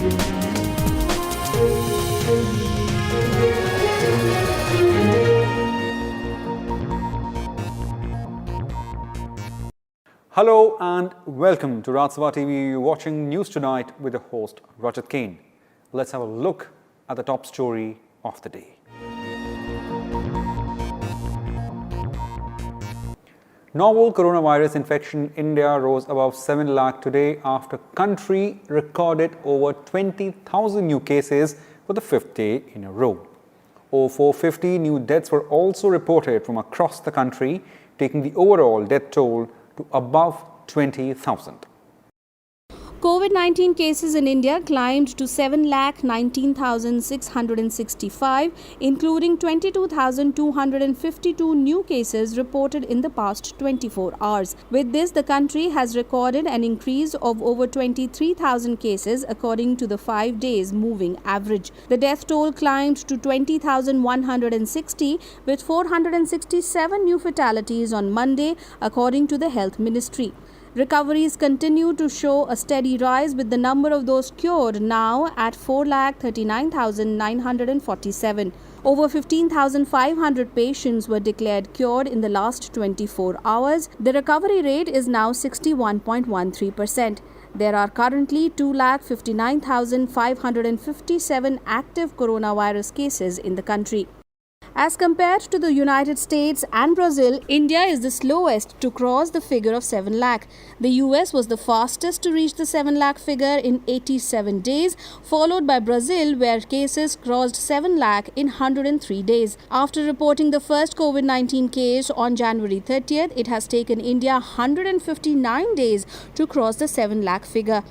Hello and welcome to Rajya Sabha TV. You're watching News Tonight with the host Rajat. Let's have a look at the top story of the day. Novel coronavirus infection in India rose above 7 lakh today after country recorded over 20,000 new cases for the fifth day in a row. Over 450 new deaths were also reported from across the country, taking the overall death toll to above 20,000. Covid-19 cases in India climbed to 7,19,665, including 22,252 new cases reported in the past 24 hours. With this, the country has recorded an increase of over 23,000 cases according to the 5 days moving average. The death toll climbed to 20,160 with 467 new fatalities on Monday according to the Health Ministry. Recoveries continue to show a steady rise with the number of those cured now at 4,39,947. Over 15,500 patients were declared cured in the last 24 hours. The recovery rate is now 61.13%. There are currently 2,59,557 active coronavirus cases in the country. As compared to the United States and Brazil, India is the slowest to cross the figure of 7 lakh. The US was the fastest to reach the 7 lakh figure in 87 days, followed by Brazil, where cases crossed 7 lakh in 103 days. After reporting the first COVID-19 case on January 30th, it has taken India 159 days to cross the 7 lakh figure.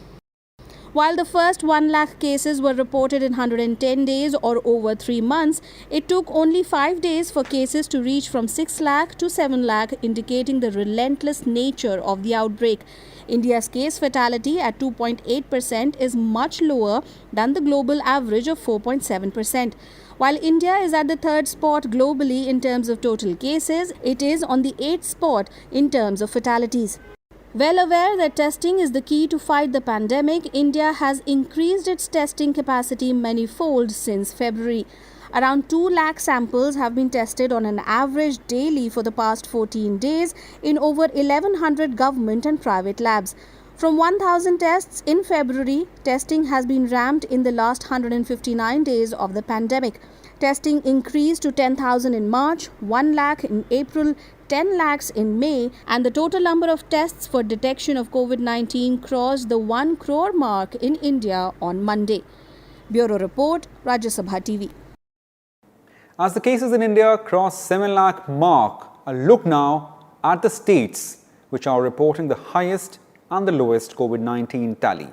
While the first 1 lakh cases were reported in 110 days or over 3 months, it took only 5 days for cases to reach from 6 lakh to 7 lakh, indicating the relentless nature of the outbreak. India's case fatality at 2.8% is much lower than the global average of 4.7%. While India is at the third spot globally in terms of total cases, it is on the 8th spot in terms of fatalities. Well aware that testing is the key to fight the pandemic, India has increased its testing capacity many-fold since February. Around 2 lakh samples have been tested on an average daily for the past 14 days in over 1,100 government and private labs. From 1,000 tests in February, testing has been ramped in the last 159 days of the pandemic. Testing increased to 10,000 in March, 1 lakh in April, 10 lakhs in May, and the total number of tests for detection of COVID-19 crossed the 1 crore mark in India on Monday. Bureau Report, Rajya Sabha TV. As the cases in India cross 7 lakh mark, a look now at the states which are reporting the highest and the lowest COVID-19 tally.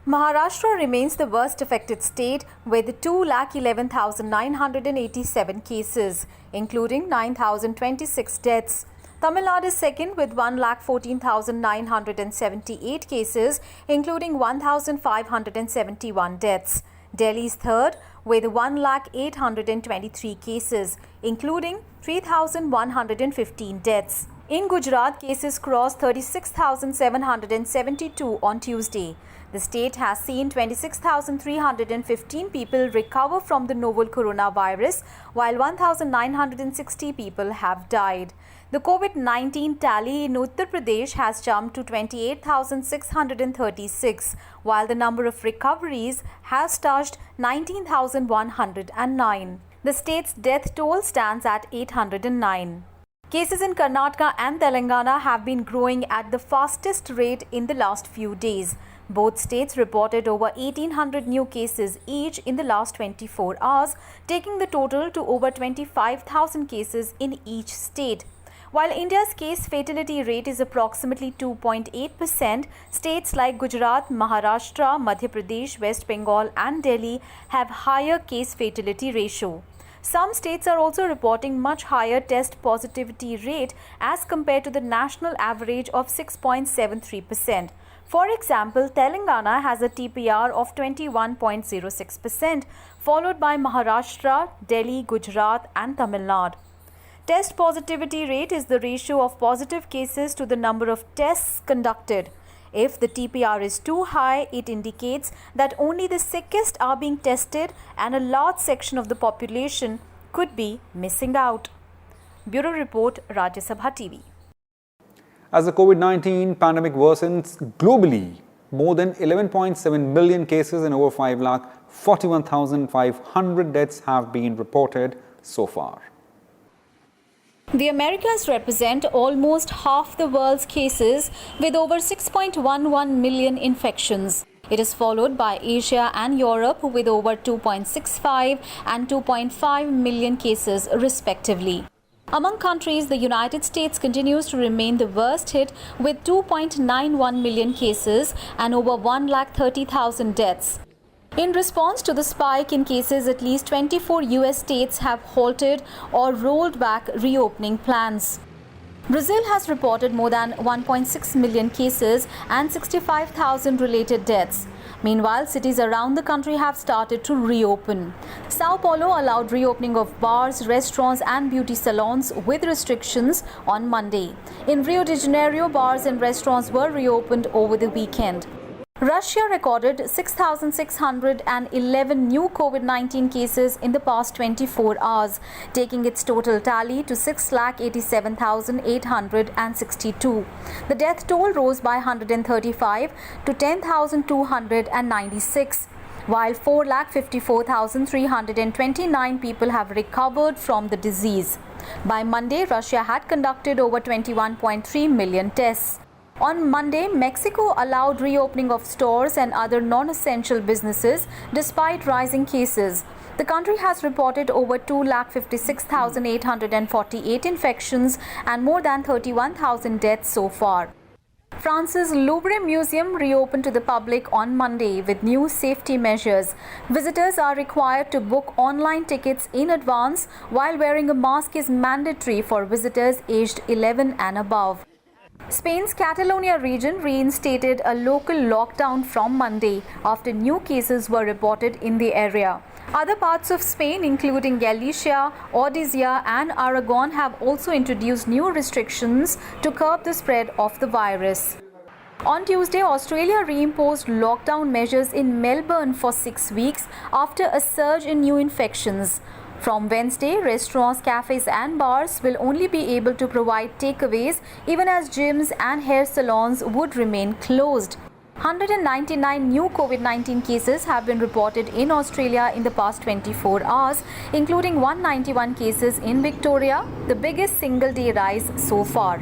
Maharashtra remains the worst affected state with 2,11,987 cases, including 9,026 deaths. Tamil Nadu is second with 1,14,978 cases, including 1,571 deaths. Delhi is third with 1,0823 cases, including 3,115 deaths. In Gujarat, cases crossed 36,772 on Tuesday. The state has seen 26,315 people recover from the novel coronavirus, while 1,960 people have died. The COVID-19 tally in Uttar Pradesh has jumped to 28,636, while the number of recoveries has touched 19,109. The state's death toll stands at 809. Cases in Karnataka and Telangana have been growing at the fastest rate in the last few days. Both states reported over 1,800 new cases each in the last 24 hours, taking the total to over 25,000 cases in each state. While India's case fatality rate is approximately 2.8%, states like Gujarat, Maharashtra, Madhya Pradesh, West Bengal and Delhi have higher case fatality ratio. Some states are also reporting much higher test positivity rate as compared to the national average of 6.73%. For example, Telangana has a TPR of 21.06%, followed by Maharashtra, Delhi, Gujarat and Tamil Nadu. Test positivity rate is the ratio of positive cases to the number of tests conducted. If the TPR is too high, it indicates that only the sickest are being tested and a large section of the population could be missing out. Bureau Report, Rajya Sabha TV. As the COVID-19 pandemic worsens globally, more than 11.7 million cases and over 5,41,500 deaths have been reported so far. The Americas represent almost half the world's cases with over 6.11 million infections. It is followed by Asia and Europe with over 2.65 and 2.5 million cases respectively. Among countries, the United States continues to remain the worst hit with 2.91 million cases and over 130,000 deaths. In response to the spike in cases, at least 24 US states have halted or rolled back reopening plans. Brazil has reported more than 1.6 million cases and 65,000 related deaths. Meanwhile, cities around the country have started to reopen. Sao Paulo allowed reopening of bars, restaurants and beauty salons with restrictions on Monday. In Rio de Janeiro, bars and restaurants were reopened over the weekend. Russia recorded 6,611 new COVID-19 cases in the past 24 hours, taking its total tally to 6,87,862. The death toll rose by 135 to 10,296, while 4,54,329 people have recovered from the disease. By Monday, Russia had conducted over 21.3 million tests. On Monday, Mexico allowed reopening of stores and other non-essential businesses despite rising cases. The country has reported over 2,56,848 infections and more than 31,000 deaths so far. France's Louvre Museum reopened to the public on Monday with new safety measures. Visitors are required to book online tickets in advance, while wearing a mask is mandatory for visitors aged 11 and above. Spain's Catalonia region reinstated a local lockdown from Monday after new cases were reported in the area. Other parts of Spain, including Galicia, Andalusia and Aragon, have also introduced new restrictions to curb the spread of the virus. On Tuesday, Australia reimposed lockdown measures in Melbourne for 6 weeks after a surge in new infections. From Wednesday, restaurants, cafes and bars will only be able to provide takeaways, even as gyms and hair salons would remain closed. 199 new COVID-19 cases have been reported in Australia in the past 24 hours, including 191 cases in Victoria, the biggest single-day rise so far.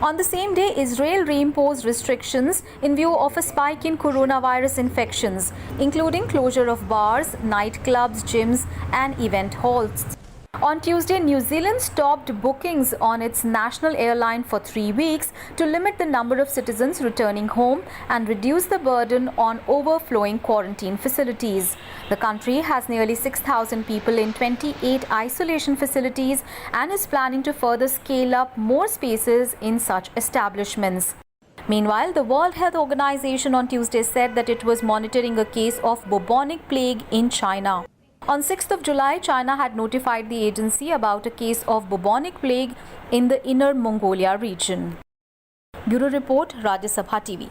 On the same day, Israel reimposed restrictions in view of a spike in coronavirus infections, including closure of bars, nightclubs, gyms, and event halls. On Tuesday, New Zealand stopped bookings on its national airline for 3 weeks to limit the number of citizens returning home and reduce the burden on overflowing quarantine facilities. The country has nearly 6,000 people in 28 isolation facilities and is planning to further scale up more spaces in such establishments. Meanwhile, the World Health Organization on Tuesday said that it was monitoring a case of bubonic plague in China. On 6th of July, China had notified the agency about a case of bubonic plague in the Inner Mongolia region. Bureau Report, Rajya Sabha TV.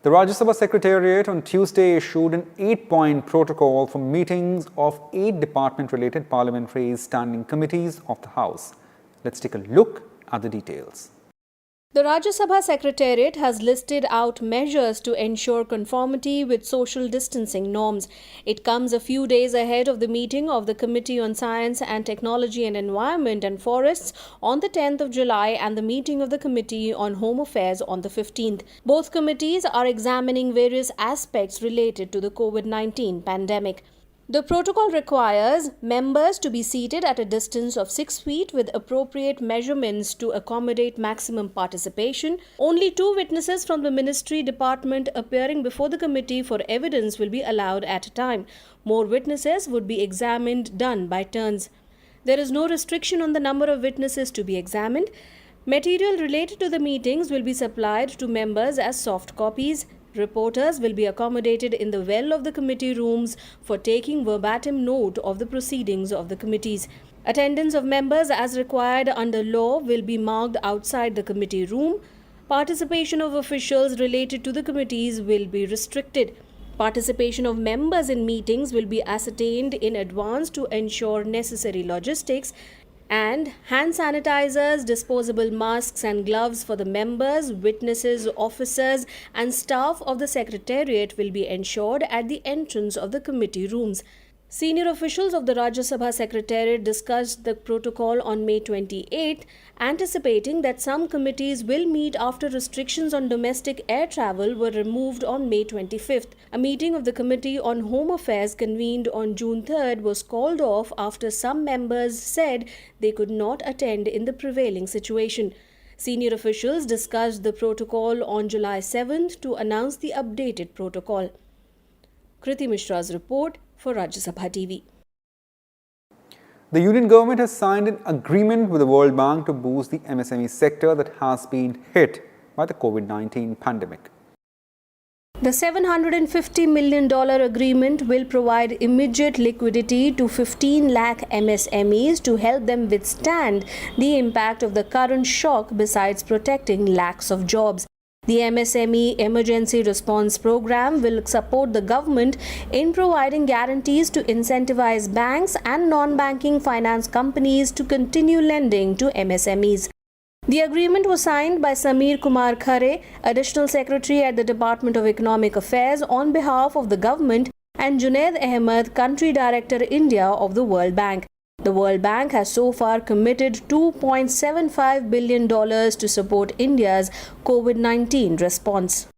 The Rajya Sabha Secretariat on Tuesday issued an 8-point protocol for meetings of 8 department-related parliamentary standing committees of the House. Let's take a look at the details. The Rajya Sabha Secretariat has listed out measures to ensure conformity with social distancing norms. It comes a few days ahead of the meeting of the Committee on Science and Technology and Environment and Forests on the 10th of July and the meeting of the Committee on Home Affairs on the 15th. Both committees are examining various aspects related to the COVID-19 pandemic. The protocol requires members to be seated at a distance of 6 feet with appropriate measurements to accommodate maximum participation. Only 2 witnesses from the ministry department appearing before the committee for evidence will be allowed at a time. More witnesses would be examined done by turns. There is no restriction on the number of witnesses to be examined. Material related to the meetings will be supplied to members as soft copies. Reporters will be accommodated in the well of the committee rooms for taking verbatim note of the proceedings of the committees. Attendance of members as required under law will be marked outside the committee room. Participation of officials related to the committees will be restricted. Participation of members in meetings will be ascertained in advance to ensure necessary logistics, and hand sanitizers, disposable masks and gloves for the members, witnesses, officers and staff of the Secretariat will be ensured at the entrance of the committee rooms. Senior officials of the Rajya Sabha Secretariat discussed the protocol on May 28, anticipating that some committees will meet after restrictions on domestic air travel were removed on May 25th. A meeting of the Committee on Home Affairs convened on June 3rd was called off after some members said they could not attend in the prevailing situation. Senior officials discussed the protocol on July 7th to announce the updated protocol. Kriti Mishra's report for Rajya Sabha TV. The Union government has signed an agreement with the World Bank to boost the MSME sector that has been hit by the Covid-19 pandemic. The $750 million agreement will provide immediate liquidity to 15 lakh MSMEs to help them withstand the impact of the current shock, besides protecting lakhs of jobs. The MSME Emergency Response Program will support the government in providing guarantees to incentivize banks and non-banking finance companies to continue lending to MSMEs. The agreement was signed by Sameer Kumar Khare, Additional Secretary at the Department of Economic Affairs on behalf of the government, and Junaid Ahmed, Country Director India of the World Bank. The World Bank has so far committed $2.75 billion to support India's COVID-19 response.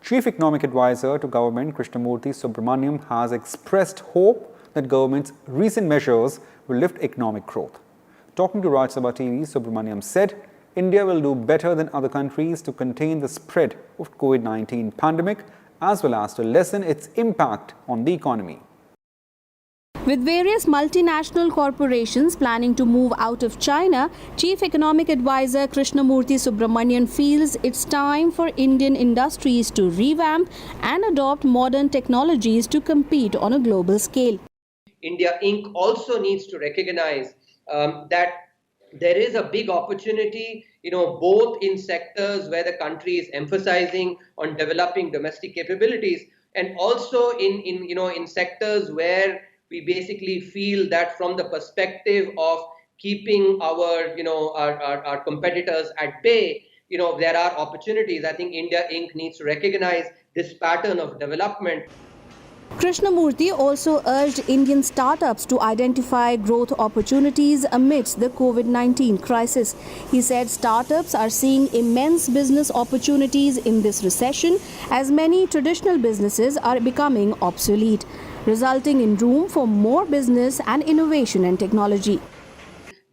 Chief Economic Advisor to Government Krishnamurti has expressed hope that government's recent measures will lift economic growth. Talking to Rajya Sabha TV, Subramaniam said India will do better than other countries to contain the spread of Covid-19 pandemic as well as to lessen its impact on the economy. With various multinational corporations planning to move out of China, Chief Economic Advisor Krishnamurti feels it's time for Indian industries to revamp and adopt modern technologies to compete on a global scale. India Inc. also needs to recognize that there is a big opportunity, both in sectors where the country is emphasizing on developing domestic capabilities, and also in sectors where we basically feel that from the perspective of keeping our competitors at bay, there are opportunities. I think India Inc. needs to recognize this pattern of development. Krishnamurti also urged Indian startups to identify growth opportunities amidst the COVID-19 crisis. He said startups are seeing immense business opportunities in this recession as many traditional businesses are becoming obsolete, resulting in room for more business and innovation and technology.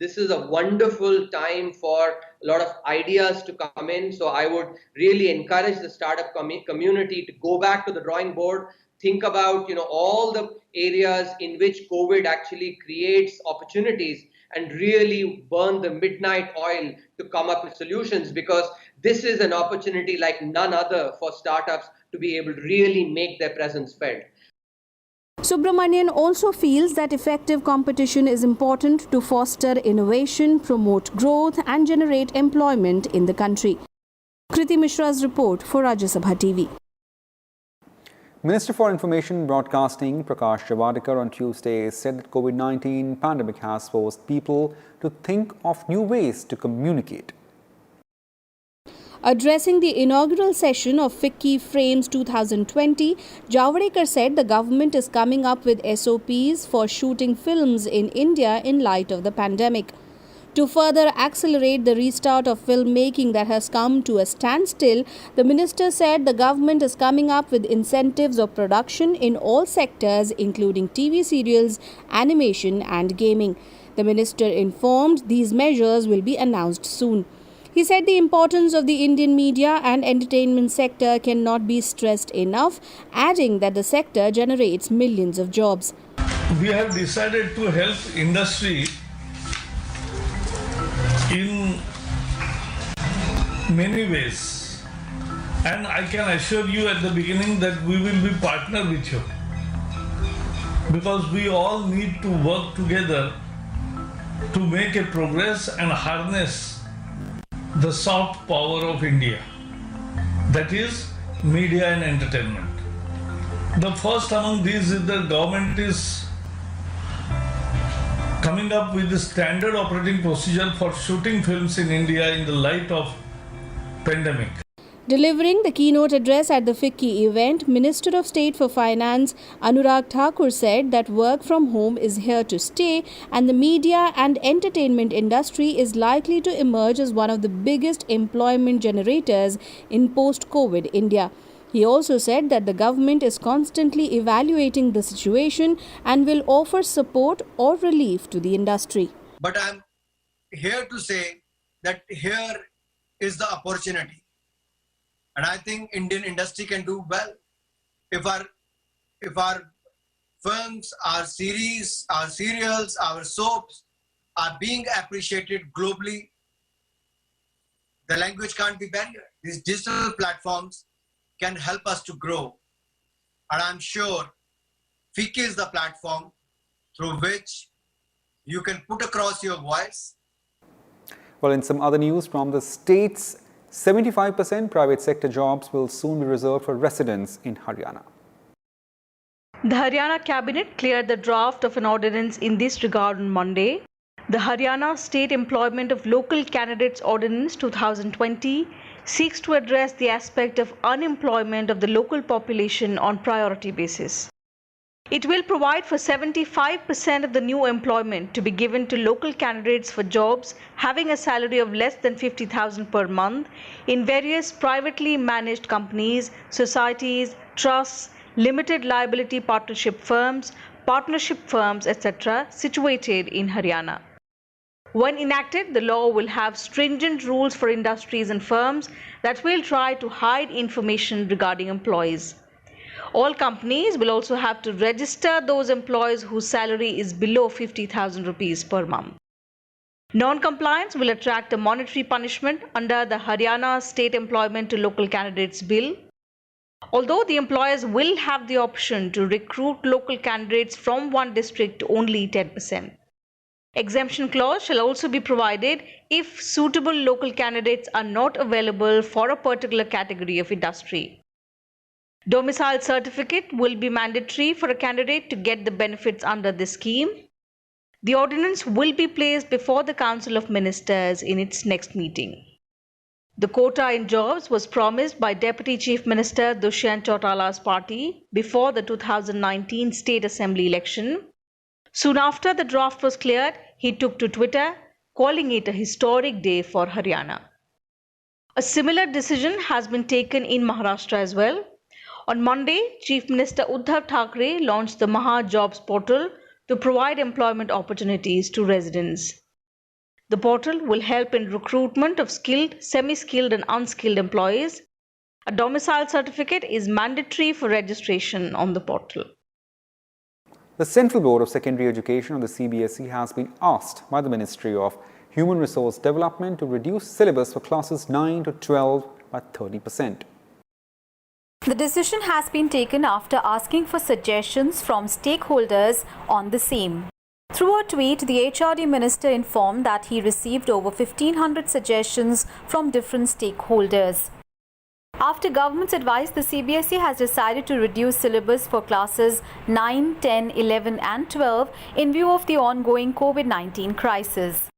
This is a wonderful time for a lot of ideas to come in. So I would really encourage the startup community to go back to the drawing board, think about all the areas in which COVID actually creates opportunities, and really burn the midnight oil to come up with solutions, because this is an opportunity like none other for startups to be able to really make their presence felt. Subramanian also feels that effective competition is important to foster innovation, promote growth and generate employment in the country. Kriti Mishra's report for Rajya Sabha TV. Minister for Information Broadcasting Prakash Javadekar on Tuesday said that COVID-19 pandemic has forced people to think of new ways to communicate. Addressing the inaugural session of FICCI Frames 2020, Javadekar said the government is coming up with SOPs for shooting films in India in light of the pandemic. To further accelerate the restart of filmmaking that has come to a standstill, the minister said the government is coming up with incentives of production in all sectors, including TV serials, animation and gaming. The minister informed these measures will be announced soon. He said the importance of the Indian media and entertainment sector cannot be stressed enough, adding that the sector generates millions of jobs. We have decided to help industry in many ways, and I can assure you at the beginning that we will be partner with you, because we all need to work together to make a progress and harness the soft power of India, that is media and entertainment. The first among these is the government is coming up with the standard operating procedure for shooting films in India in the light of pandemic. Delivering the keynote address at the FICCI event, Minister of State for Finance Anurag Thakur said that work from home is here to stay and the media and entertainment industry is likely to emerge as one of the biggest employment generators in post-COVID India. He also said that the government is constantly evaluating the situation and will offer support or relief to the industry. But I'm here to say that here is the opportunity. And I think Indian industry can do well if our films, our series, our serials, our soaps are being appreciated globally. The language can't be barrier. These digital platforms can help us to grow. And I'm sure FICCI is the platform through which you can put across your voice. Well, in some other news from the states, 75% private sector jobs will soon be reserved for residents in Haryana. The Haryana cabinet cleared the draft of an ordinance in this regard on Monday. The Haryana State Employment of Local Candidates Ordinance 2020 seeks to address the aspect of unemployment of the local population on priority basis. It will provide for 75% of the new employment to be given to local candidates for jobs having a salary of less than 50,000 per month in various privately managed companies, societies, trusts, limited liability partnership firms, etc. situated in Haryana. When enacted, the law will have stringent rules for industries and firms that will try to hide information regarding employees. All companies will also have to register those employees whose salary is below 50,000 rupees per month. Non-compliance will attract a monetary punishment under the Haryana State Employment to Local Candidates Bill. Although the employers will have the option to recruit local candidates from one district to only 10%. Exemption clause shall also be provided if suitable local candidates are not available for a particular category of industry. Domicile certificate will be mandatory for a candidate to get the benefits under this scheme. The ordinance will be placed before the Council of Ministers in its next meeting. The quota in jobs was promised by Deputy Chief Minister Dushyant Chautala's party before the 2019 State Assembly election. Soon after the draft was cleared, he took to Twitter, calling it a historic day for Haryana. A similar decision has been taken in Maharashtra as well. On Monday, Chief Minister Uddhav Thackeray launched the Maha Jobs portal to provide employment opportunities to residents. The portal will help in recruitment of skilled, semi-skilled and unskilled employees. A domicile certificate is mandatory for registration on the portal. The Central Board of Secondary Education, or the CBSE, has been asked by the Ministry of Human Resource Development to reduce syllabus for classes 9 to 12 by 30%. The decision has been taken after asking for suggestions from stakeholders on the same. Through a tweet, the HRD minister informed that he received over 1,500 suggestions from different stakeholders. After government's advice, the CBSE has decided to reduce syllabus for classes 9, 10, 11 and 12 in view of the ongoing COVID-19 crisis.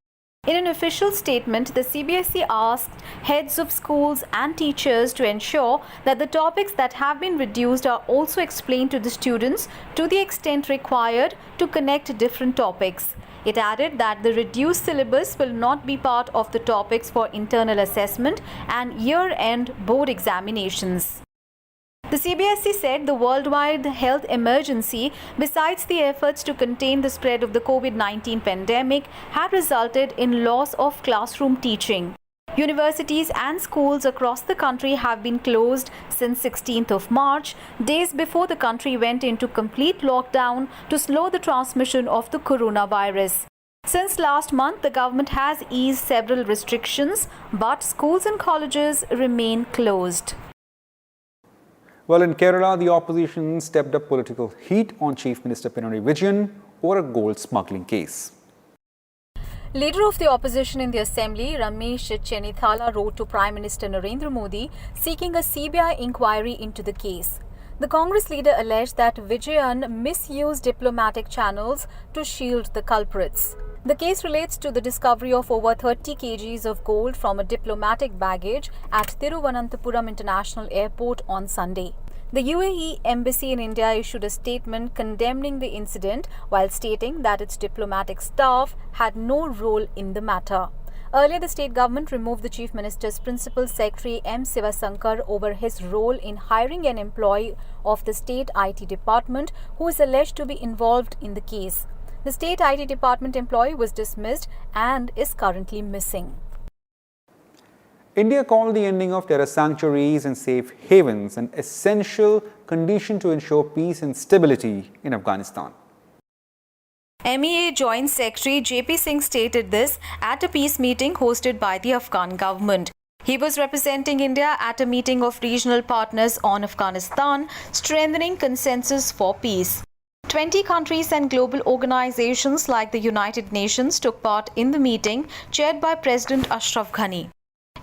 In an official statement, the CBSE asked heads of schools and teachers to ensure that the topics that have been reduced are also explained to the students to the extent required to connect different topics. It added that the reduced syllabus will not be part of the topics for internal assessment and year-end board examinations. The CBSE said the worldwide health emergency, besides the efforts to contain the spread of the COVID-19 pandemic, had resulted in loss of classroom teaching. Universities and schools across the country have been closed since 16th of March, days before the country went into complete lockdown to slow the transmission of the coronavirus. Since last month, the government has eased several restrictions, but schools and colleges remain closed. Well, in Kerala, the opposition stepped up political heat on Chief Minister Pinarayi Vijayan over a gold smuggling case. Leader of the opposition in the assembly, Ramesh Chenithala, wrote to Prime Minister Narendra Modi seeking a CBI inquiry into the case. The Congress leader alleged that Vijayan misused diplomatic channels to shield the culprits. The case relates to the discovery of over 30 kgs of gold from a diplomatic baggage at Thiruvananthapuram International Airport on Sunday. The UAE Embassy in India issued a statement condemning the incident while stating that its diplomatic staff had no role in the matter. Earlier, the state government removed the Chief Minister's Principal Secretary M. Sivasankar over his role in hiring an employee of the state IT department who is alleged to be involved in the case. The state IT department employee was dismissed and is currently missing. India called the ending of terror sanctuaries and safe havens an essential condition to ensure peace and stability in Afghanistan. MEA Joint Secretary JP Singh stated this at a peace meeting hosted by the Afghan government. He was representing India at a meeting of regional partners on Afghanistan, strengthening consensus for peace. 20 countries and global organizations like the United Nations took part in the meeting, chaired by President Ashraf Ghani.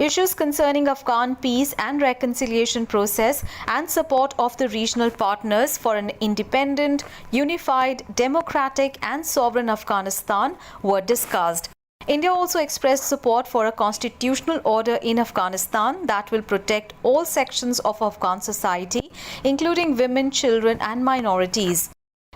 Issues concerning Afghan peace and reconciliation process and support of the regional partners for an independent, unified, democratic and sovereign Afghanistan were discussed. India also expressed support for a constitutional order in Afghanistan that will protect all sections of Afghan society, including women, children and minorities.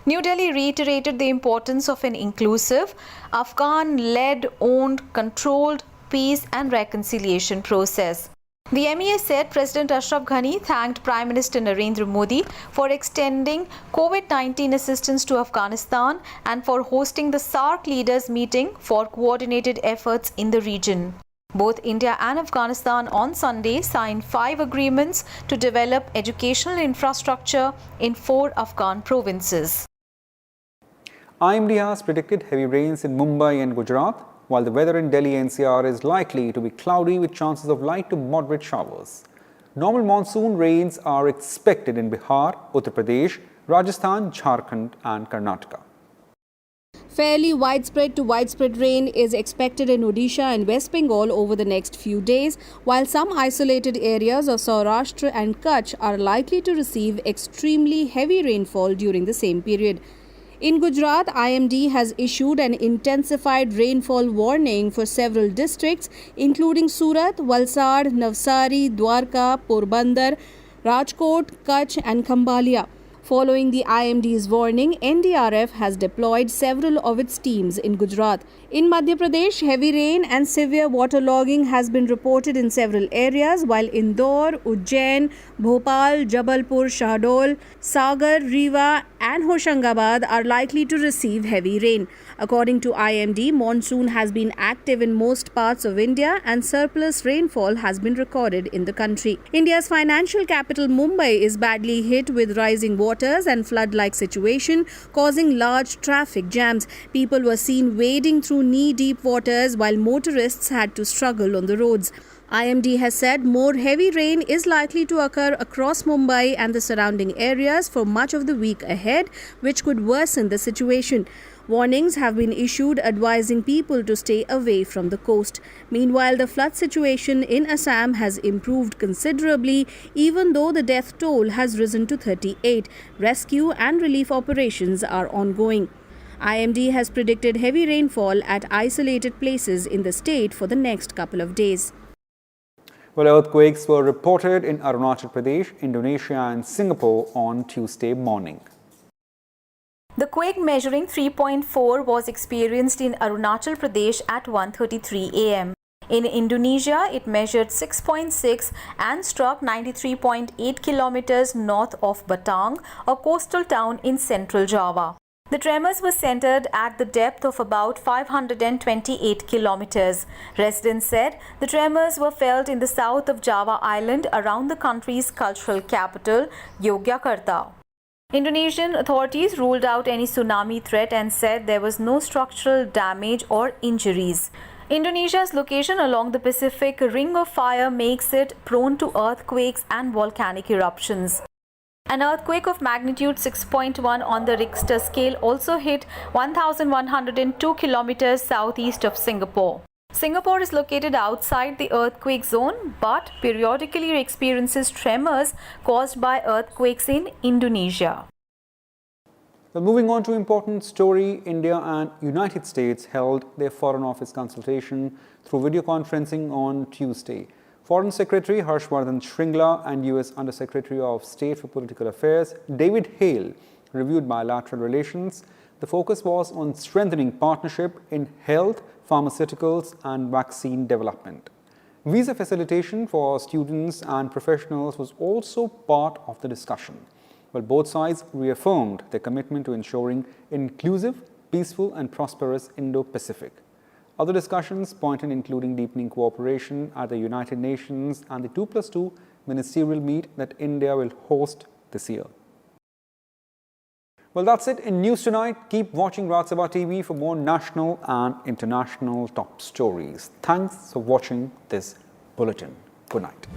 New Delhi reiterated the importance of an inclusive, Afghan-led, owned, controlled, peace and reconciliation process. The MEA said President Ashraf Ghani thanked Prime Minister Narendra Modi for extending Covid-19 assistance to Afghanistan and for hosting the SAARC leaders meeting for coordinated efforts in the region. Both India and Afghanistan on Sunday signed 5 agreements to develop educational infrastructure in 4 Afghan provinces. IMD has predicted heavy rains in Mumbai and Gujarat, while the weather in Delhi NCR is likely to be cloudy with chances of light to moderate showers. Normal monsoon rains are expected in Bihar, Uttar Pradesh, Rajasthan, Jharkhand and Karnataka. Fairly widespread to widespread rain is expected in Odisha and West Bengal over the next few days, while some isolated areas of Saurashtra and Kutch are likely to receive extremely heavy rainfall during the same period. In Gujarat, IMD has issued an intensified rainfall warning for several districts, including Surat, Valsad, Navsari, Dwarka, Porbandar, Rajkot, Kutch and Khambhalia. Following the IMD's warning, NDRF has deployed several of its teams in Gujarat. In Madhya Pradesh, heavy rain and severe waterlogging has been reported in several areas, while Indore, Ujjain, Bhopal, Jabalpur, Shahdol, Sagar, Rewa and Hoshangabad are likely to receive heavy rain. According to IMD, monsoon has been active in most parts of India and surplus rainfall has been recorded in the country. India's financial capital Mumbai is badly hit with rising waters and flood-like situation, causing large traffic jams. People were seen wading through knee-deep waters while motorists had to struggle on the roads. IMD has said more heavy rain is likely to occur across Mumbai and the surrounding areas for much of the week ahead, which could worsen the situation. Warnings have been issued advising people to stay away from the coast. Meanwhile, the flood situation in Assam has improved considerably, even though the death toll has risen to 38. Rescue and relief operations are ongoing. IMD has predicted heavy rainfall at isolated places in the state for the next couple of days. Well, earthquakes were reported in Arunachal Pradesh, Indonesia and Singapore on Tuesday morning. The quake measuring 3.4 was experienced in Arunachal Pradesh at 1:33 am. In Indonesia, it measured 6.6 and struck 93.8 kilometers north of Batang, a coastal town in central Java. The tremors were centered at the depth of about 528 kilometers. Residents said the tremors were felt in the south of Java Island around the country's cultural capital, Yogyakarta. Indonesian authorities ruled out any tsunami threat and said there was no structural damage or injuries. Indonesia's location along the Pacific Ring of Fire makes it prone to earthquakes and volcanic eruptions. An earthquake of magnitude 6.1 on the Richter scale also hit 1,102 kilometers southeast of Singapore. Singapore is located outside the earthquake zone but periodically experiences tremors caused by earthquakes in Indonesia. Well, moving on to important story, India and United States held their Foreign Office consultation through video conferencing on Tuesday. Foreign Secretary Harshvardhan Shringla and US Under Secretary of State for Political Affairs David Hale reviewed bilateral relations. The focus was on strengthening partnership in health, pharmaceuticals and vaccine development. Visa facilitation for students and professionals was also part of the discussion. Well, both sides reaffirmed their commitment to ensuring inclusive, peaceful and prosperous Indo-Pacific. Other discussions pointed including deepening cooperation at the United Nations and the 2+2 ministerial meet that India will host this year. Well, that's it in News Tonight. Keep watching Rajya Sabha TV for more national and international top stories. Thanks for watching this bulletin. Good night.